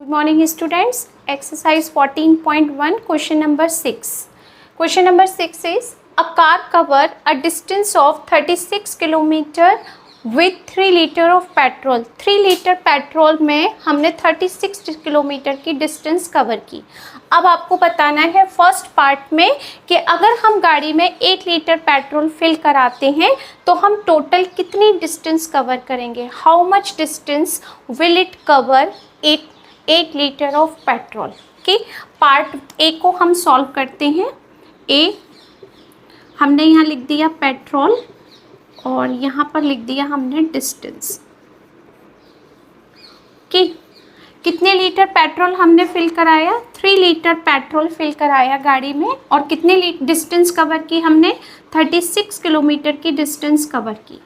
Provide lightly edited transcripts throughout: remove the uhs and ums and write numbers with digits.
Good morning students. Exercise 14.1 question number 6. Question number 6 is a car cover a distance of 36 kilometer with 3 liter of petrol. 3 litre petrol में हमने 36 kilometre की distance cover की। अब आपको बताना है first part में कि अगर हम गाड़ी में 1 लीटर पेट्रोल फिल कराते हैं तो हम टोटल कितनी डिस्टेंस कवर करेंगे। How much distance will it cover 8 litre of petrol. कि पार्ट ए को हम सॉल्व करते हैं। ए हमने यहाँ लिख दिया पेट्रोल और यहाँ पर लिख दिया हमने डिस्टेंस कि कितने लीटर पेट्रोल हमने फिल कराया। 3 लीटर पेट्रोल फिल कराया गाड़ी में और कितने डिस्टेंस कवर की हमने 36 किलोमीटर की डिस्टेंस कवर की।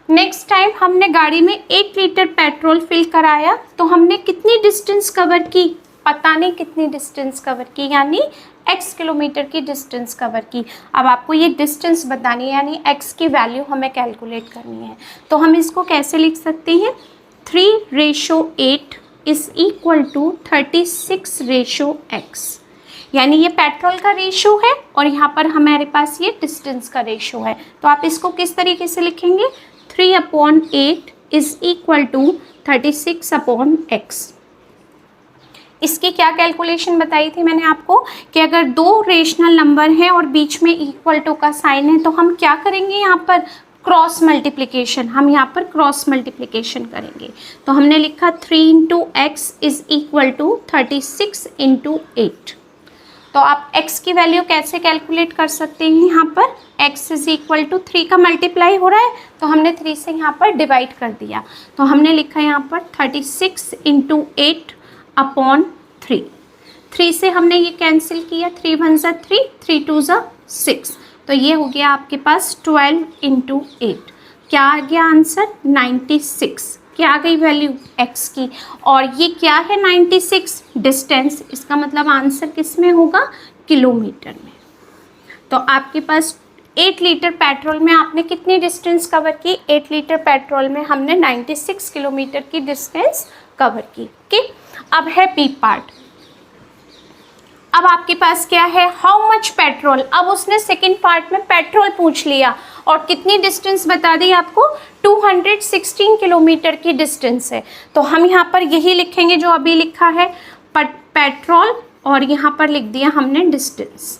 नेक्स्ट टाइम हमने गाड़ी में 1 लीटर पेट्रोल फिल कराया तो हमने कितनी डिस्टेंस कवर की, पता नहीं कितनी डिस्टेंस कवर की, यानी x किलोमीटर की डिस्टेंस कवर की। अब आपको ये डिस्टेंस बतानी है यानी x की वैल्यू हमें कैलकुलेट करनी है। तो हम इसको कैसे लिख सकते हैं 3:8 इज इक्वल टू 36:x। यानी ये पेट्रोल का रेशो है और यहाँ पर हमारे पास ये डिस्टेंस का रेशो है। तो आप इसको किस तरीके से लिखेंगे 3/8 इज इक्वल टू 36/x। इसकी क्या कैलकुलेशन बताई थी मैंने आपको कि अगर 2 रेशनल नंबर हैं और बीच में इक्वल टू का साइन है तो हम क्या करेंगे, यहाँ पर क्रॉस मल्टीप्लिकेशन, हम यहाँ पर क्रॉस मल्टीप्लिकेशन करेंगे। तो हमने लिखा 3 × x इज इक्वल टू 36 × 8। तो आप x की वैल्यू कैसे कैलकुलेट कर सकते हैं, यहाँ पर x इज इक्वल टू 3 का मल्टीप्लाई हो रहा है तो हमने 3 से यहाँ पर डिवाइड कर दिया। तो हमने लिखा यहाँ पर 36 × 8/3। 3 से हमने ये कैंसिल किया, 3 × 1 = 3, 3 × 2 = 6। तो ये हो गया आपके पास 12 × 8। क्या आ गया आंसर 96। क्या आ गई वैल्यू x की और ये क्या है 96 डिस्टेंस, इसका मतलब आंसर किस में होगा किलोमीटर में। तो आपके पास 8 लीटर पेट्रोल में आपने कितनी डिस्टेंस कवर की, 8 लीटर पेट्रोल में हमने 96 किलोमीटर की डिस्टेंस कवर की। ओके, अब है बी पार्ट। अब आपके पास क्या है हाउ मच पेट्रोल। अब उसने सेकंड पार्ट में पेट्रोल पूछ लिया और कितनी डिस्टेंस बता दी आपको 216 किलोमीटर की डिस्टेंस है। तो हम यहाँ पर यही लिखेंगे जो अभी लिखा है पेट्रोल और यहाँ पर लिख दिया हमने डिस्टेंस।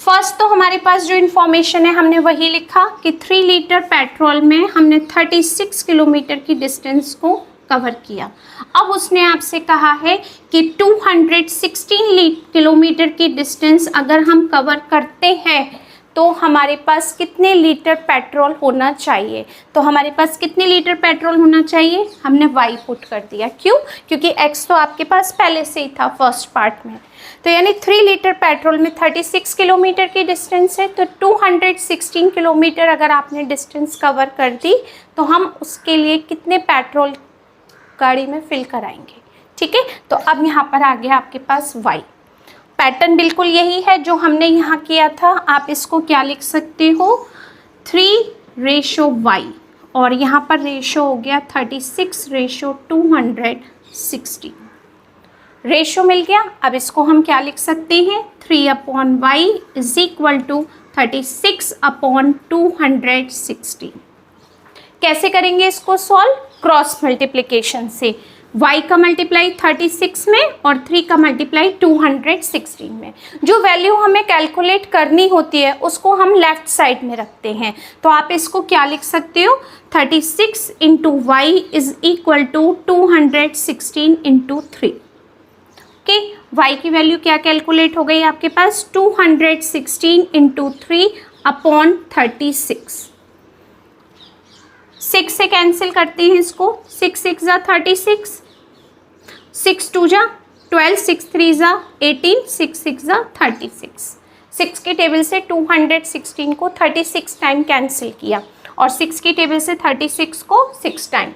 फर्स्ट तो हमारे पास जो इन्फॉर्मेशन है हमने वही लिखा कि 3 लीटर पेट्रोल में हमने 36 किलोमीटर की डिस्टेंस को कवर किया। अब उसने आपसे कहा है कि 216 किलोमीटर की डिस्टेंस अगर हम कवर करते हैं तो हमारे पास कितने लीटर पेट्रोल होना चाहिए। तो हमारे पास कितने लीटर पेट्रोल होना चाहिए, हमने y पुट कर दिया। क्यों, क्योंकि x तो आपके पास पहले से ही था फर्स्ट पार्ट में। तो यानी 3 लीटर पेट्रोल में 36 किलोमीटर की डिस्टेंस है तो 216 किलोमीटर अगर आपने डिस्टेंस कवर कर दी तो हम उसके लिए कितने पेट्रोल गाड़ी में फिल कराएंगे। ठीक है, तो अब यहाँ पर आ गया आपके पास y। पैटर्न बिल्कुल यही है जो हमने यहाँ किया था। आप इसको क्या लिख सकते हो 3:y और यहाँ पर रेशो हो गया 36:216। रेशो मिल गया। अब इसको हम क्या लिख सकते हैं 3/y इज इक्वल टू 36/216। कैसे करेंगे इसको सॉल्व, क्रॉस मल्टीप्लिकेशन से। y का मल्टीप्लाई 36 में और 3 का मल्टीप्लाई 216 में। जो वैल्यू हमें कैलकुलेट करनी होती है उसको हम लेफ्ट साइड में रखते हैं। तो आप इसको क्या लिख सकते हो 36 × y is equal to 216 × 3। Okay, y की वैल्यू क्या कैलकुलेट हो गई आपके पास 216 × 3/36। 6 से कैंसिल करते हैं इसको, 6 × 6 = 36, 6 × 2 = 12, 6 × 3 = 18, 6 × 6 = 36। 6 के टेबल से 216 को 36 टाइम कैंसिल किया और 6 की टेबल से 36 को 6 टाइम।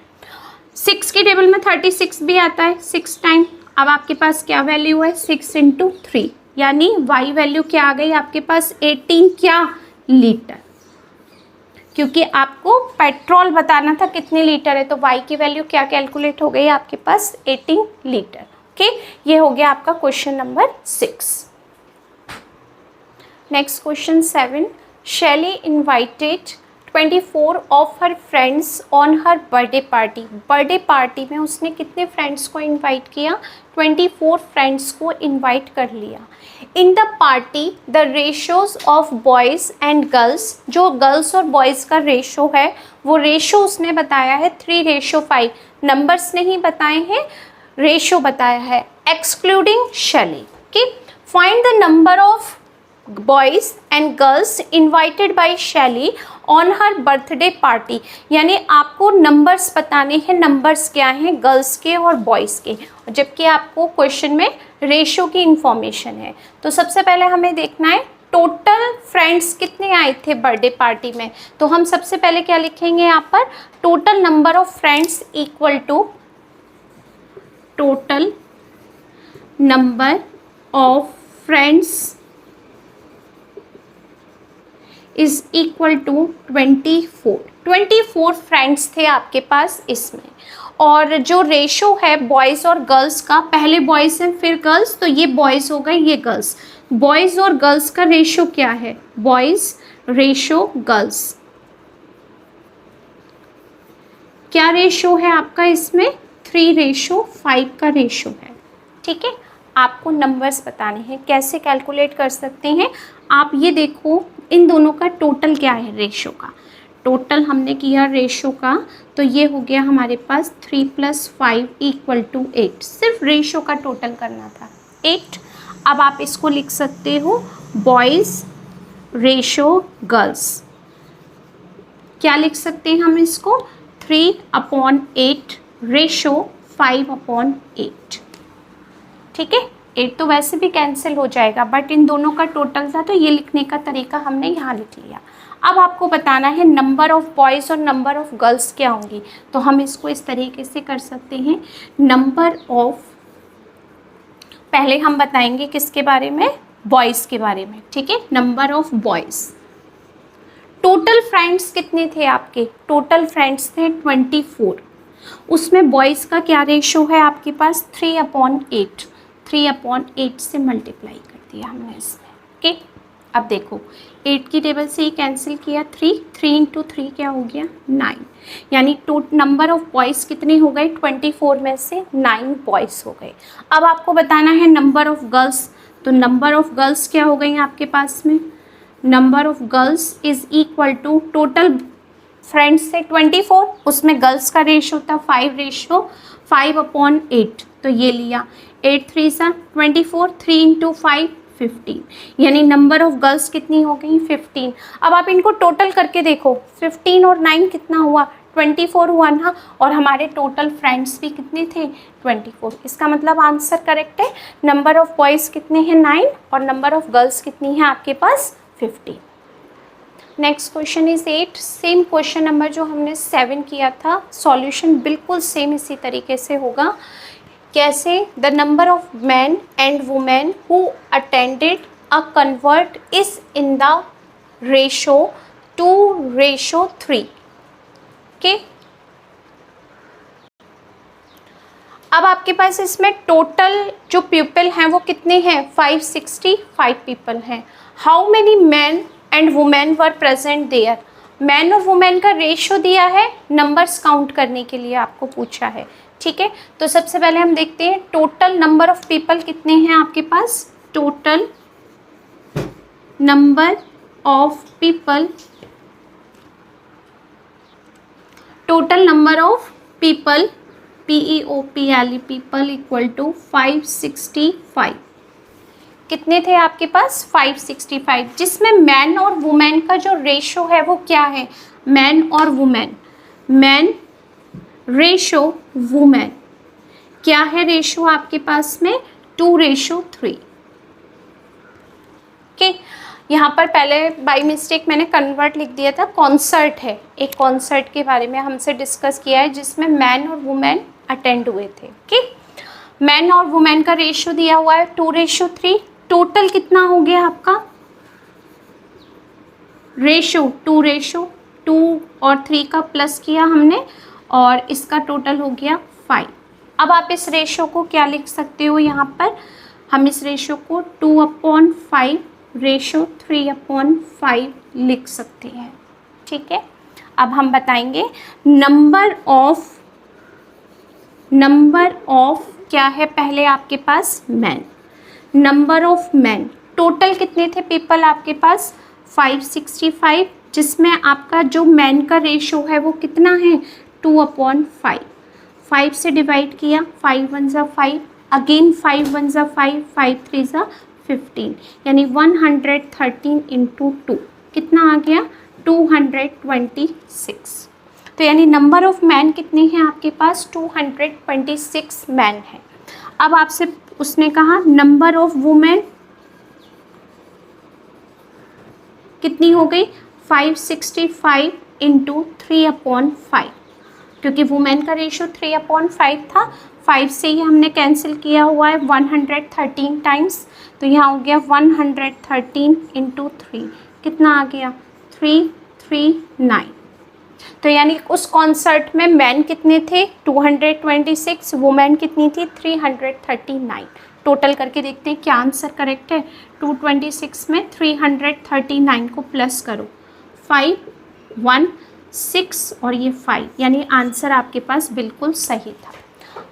6 के टेबल में 36 भी आता है 6 टाइम। अब आपके पास क्या वैल्यू है 6 × 3 यानी y वैल्यू क्या आ गई आपके पास 18 क्या लीटर। क्योंकि आपको पेट्रोल बताना था कितने लीटर है, तो y की वैल्यू क्या कैलकुलेट हो गई आपके पास 18 लीटर। ओके, ये हो गया आपका क्वेश्चन नंबर 6। नेक्स्ट क्वेश्चन 7, शैली invited 24 of her friends on her birthday party. Birthday party में उसने कितने फ्रेंड्स को इनवाइट किया? 24 फ्रेंड्स को इनवाइट कर लिया। In the party the ratios of boys and girls, जो गर्ल्स और बॉयज़ का रेशो है वो रेशो उसने बताया है 3:5। नंबर्स नहीं बताए हैं, रेशो बताया है, एक्सक्लूडिंग शैली। Okay, find the number of boys and girls invited by शैली ऑन हर बर्थडे पार्टी। यानी आपको नंबर्स बताने हैं, नंबर्स क्या हैं गर्ल्स के और बॉयज़ के, जबकि आपको क्वेश्चन में रेशो की इंफॉर्मेशन है। तो सबसे पहले हमें देखना है टोटल फ्रेंड्स कितने आए थे बर्थडे पार्टी में। तो हम सबसे पहले क्या लिखेंगे यहाँ पर, total number of friends equal to total number of friends is equal to 24। 24 friends थे आपके पास इसमें, और जो रेशो है बॉयज़ और गर्ल्स का, पहले बॉयज़ हैं फिर गर्ल्स, तो ये बॉयज़ हो गए ये गर्ल्स। बॉयज़ और गर्ल्स का रेशो क्या है, बॉयज़ रेशो गर्ल्स, क्या रेशो है आपका इसमें 3:5 का रेशो है। ठीक है, आपको नंबर्स बताने हैं, कैसे कैलकुलेट कर सकते हैं आप ये देखो, इन दोनों का टोटल क्या है रेशो का, टोटल हमने किया रेशो का, तो ये हो गया हमारे पास 3 + 5 = 8। सिर्फ रेशो का टोटल करना था 8। अब आप इसको लिख सकते हो बॉयज़ रेशो गर्ल्स, क्या लिख सकते हैं हम इसको 3/8 रेशो 5/8। ठीक है, 8 तो वैसे भी कैंसिल हो जाएगा, बट इन दोनों का टोटल था तो ये लिखने का तरीका हमने यहाँ लिख लिया। अब आपको बताना है नंबर ऑफ़ बॉयज़ और नंबर ऑफ़ गर्ल्स क्या होंगी, तो हम इसको इस तरीके से कर सकते हैं। नंबर ऑफ़, पहले हम बताएंगे किसके बारे में, बॉयज़ के बारे में। ठीक है, number of boys, total friends कितने थे आपके, टोटल फ्रेंड्स थे 24, उसमें बॉयज़ का क्या रेशो है आपके पास 3/8, 3/8 से मल्टीप्लाई कर दिया हमने इसमें। ओके, अब देखो 8 की टेबल से ही कैंसिल किया, 3 × 3 क्या हो गया 9, यानी नंबर ऑफ़ बॉयज़ कितने हो गए 24 में से 9 बॉयज़ हो गए। अब आपको बताना है नंबर ऑफ़ गर्ल्स, तो नंबर ऑफ़ गर्ल्स क्या हो गई आपके पास में, number of girls is equal to total friends से 24, उसमें गर्ल्स का रेशो था 5:8, तो ये लिया 8 3 = 24, 3 × 5 15, यानी नंबर ऑफ़ गर्ल्स कितनी हो गई 15। अब आप इनको टोटल करके देखो, 15 और 9 कितना हुआ 24 हुआ ना, और हमारे टोटल फ्रेंड्स भी कितने थे 24। इसका मतलब आंसर करेक्ट है। नंबर ऑफ़ बॉयज़ कितने हैं 9 और नंबर ऑफ़ गर्ल्स कितनी है आपके पास 15। Next question is 8, same question number जो हमने 7 किया था, सॉल्यूशन बिल्कुल सेम इसी तरीके से होगा। कैसे, the number of man and women who attended a convert is in the ratio 2:3। Okay, अब आपके पास इसमें टोटल जो पीपल हैं वो कितने हैं 565 पीपल हैं। How many man and women were present there, man और वुमेन का रेशो दिया है, नंबर्स काउंट करने के लिए आपको पूछा है। ठीक है, तो सबसे पहले हम देखते हैं टोटल नंबर ऑफ़ पीपल कितने हैं आपके पास, total number of people, total number of people PEOPLE people equal to 565। कितने थे आपके पास 565, जिसमें मैन और वुमेन का जो रेशो है वो क्या है, मैन और वुमेन, मैन रेशो वुमेन क्या है रेशो आपके पास में 2:3। ओके, यहाँ पर पहले बाय मिस्टेक मैंने कन्वर्ट लिख दिया था, कॉन्सर्ट है, एक कॉन्सर्ट के बारे में हमसे डिस्कस किया है जिसमें मैन और वुमेन अटेंड हुए थे। ओके, मैन और वुमेन का रेशो दिया हुआ है 2:3, टोटल कितना हो गया आपका रेशो 2:3। 2 और 3 का प्लस किया हमने और इसका टोटल हो गया 5। अब आप इस रेशो को क्या लिख सकते हो, यहाँ पर हम इस रेशो को 2/5 रेशो 3/5 लिख सकते हैं। ठीक है, अब हम बताएंगे नंबर ऑफ क्या है, पहले आपके पास man, number of man total कितने थे पीपल आपके पास 565, जिसमें आपका जो मैन का रेशो है वो कितना है 2/5। 5 से डिवाइड किया, 5 1 ज़ा 5, अगेन 5 1 ज़ा 5, 5 3 ज़ा 15, यानी 113 इंटू 2 कितना आ गया 226। तो यानी नंबर ऑफ मैन कितने हैं आपके पास 226 मैन है। अब आपसे उसने कहा नंबर ऑफ वुमेन कितनी हो गई 565 इंटू 3/5, क्योंकि वुमेन का रेशो 3/5 था, 5 से ही हमने कैंसिल किया हुआ है 113 टाइम्स, तो यहाँ हो गया 113 इंटू 3 कितना आ गया 339। तो यानी उस कॉन्सर्ट में मैन कितने थे 226, वुमेन कितनी थी 339। टोटल करके देखते हैं क्या आंसर करेक्ट है। 226 में 339 को प्लस करो, 5 1 6 और ये 5, यानी आंसर आपके पास बिल्कुल सही था।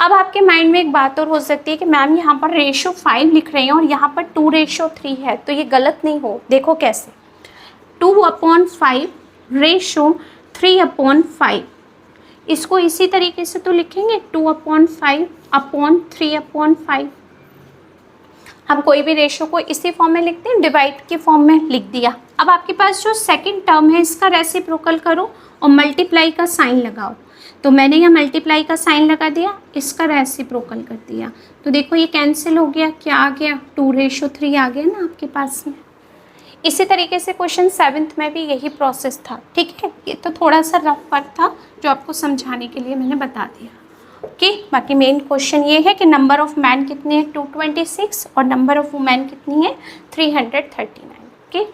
अब आपके माइंड में एक बात और हो सकती है कि मैम यहाँ पर रेशो 5 लिख रहे हैं और यहाँ पर 2:3 है, तो ये गलत नहीं हो। देखो कैसे 2/5 रेशो 3/5, इसको इसी तरीके से तो लिखेंगे 2/5/3/5। हम कोई भी रेशो को इसी फॉर्म में लिखते हैं, डिवाइड के फॉर्म में लिख दिया। अब आपके पास जो सेकंड टर्म है इसका रेसिप्रोकल करो और मल्टीप्लाई का साइन लगाओ। तो मैंने यहाँ मल्टीप्लाई का साइन लगा दिया, इसका रेसिप्रोकल कर दिया, तो देखो ये कैंसिल हो गया, क्या आ गया 2:3 आ गया ना आपके पास में। इसी तरीके से क्वेश्चन 7th में भी यही प्रोसेस था। ठीक है, ये तो थोड़ा सा रफ वर्क था जो आपको समझाने के लिए मैंने बता दिया। ओके, बाकी मेन क्वेश्चन ये है कि नंबर ऑफ मैन कितने हैं 226 और नंबर ऑफ वुमेन कितनी है 339। ओके।